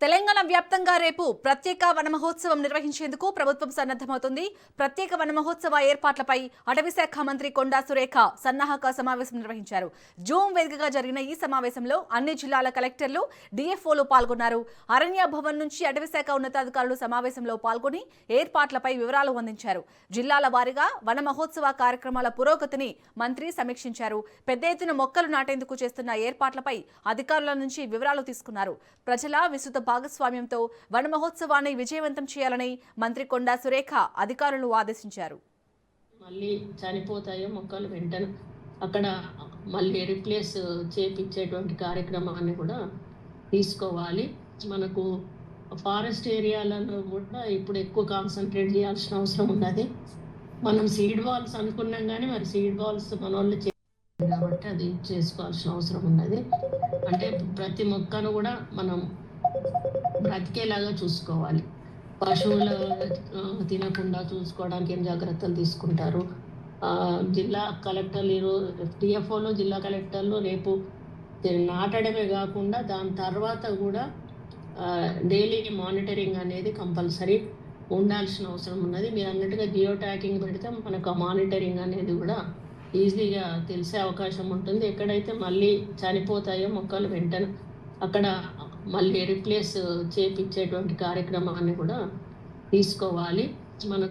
తెలంగాణ వ్యాప్తంగా రేపు ప్రత్యేక వన మహోత్సవం నిర్వహించేందుకు ప్రభుత్వం సన్నద్ధమవుతుంది. ప్రత్యేక వన మహోత్సవ ఏర్పాట్లపై అటవీ శాఖ మంత్రి కొండా సురేఖ సన్నాహక సమావేశం నిర్వహించారు. జూమ్ వేదికగా జరిగిన ఈ సమావేశంలో అన్ని జిల్లాల కలెక్టర్లు, డిఎఫ్ఓలు పాల్గొన్నారు. అరణ్య భవన్ నుంచి అటవీ శాఖ ఉన్నతాధికారులు సమావేశంలో పాల్గొని ఏర్పాట్లపై వివరాలు అందించారు. జిల్లాల వారీగా వన మహోత్సవ కార్యక్రమాల పురోగతిని మంత్రి సమీక్షించారు. పెద్ద ఎత్తున మొక్కలు నాటేందుకు చేస్తున్న ఏర్పాట్లపై అధికారుల నుంచి వివరాలు తీసుకున్నారు. ప్రజల విస్తృత భాగస్వామ్యంతో వన మహోత్సవాన్ని విజయవంతం చేయాలని మంత్రి కొండా సురేఖ అధికారులను ఆదేశించారు. మళ్ళీ చనిపోతాయో మొక్కలు వెంటనే అక్కడ మళ్ళీ రిప్లేస్ చేపించేటువంటి కార్యక్రమాన్ని కూడా తీసుకోవాలి. మనకు ఫారెస్ట్ ఏరియాలలో కూడా ఇప్పుడు ఎక్కువ కాన్సన్ట్రేట్ చేయాల్సిన అవసరం ఉన్నది. మనం సీడ్ వాల్స్ అనుకున్నాం కానీ మరి సీడ్ వాల్స్ మన వాళ్ళు కాబట్టి అది చేసుకోవాల్సిన అవసరం ఉన్నది. అంటే ప్రతి మొక్కను కూడా మనం బ్రతికేలాగా చూసుకోవాలి. పశువులు తినకుండా చూసుకోవడానికి ఏం జాగ్రత్తలు తీసుకుంటారు. జిల్లా కలెక్టర్లు, డిఎఫ్ఓలు, జిల్లా కలెక్టర్లు రేపు నాటడమే కాకుండా దాని తర్వాత కూడా డైలీ మానిటరింగ్ అనేది కంపల్సరీ ఉండాల్సిన అవసరం ఉన్నది. మీరు అన్నట్టుగా జియో ట్యాగింగ్ పెడితే మనకు ఆ మానిటరింగ్ అనేది కూడా ఈజీగా తెలిసే అవకాశం ఉంటుంది. ఎక్కడైతే మళ్ళీ చనిపోతాయో మొక్కలు వెంటనే అక్కడ మళ్ళీ రిప్లేస్ చేపించేటువంటి కార్యక్రమాన్ని కూడా తీసుకోవాలి. మన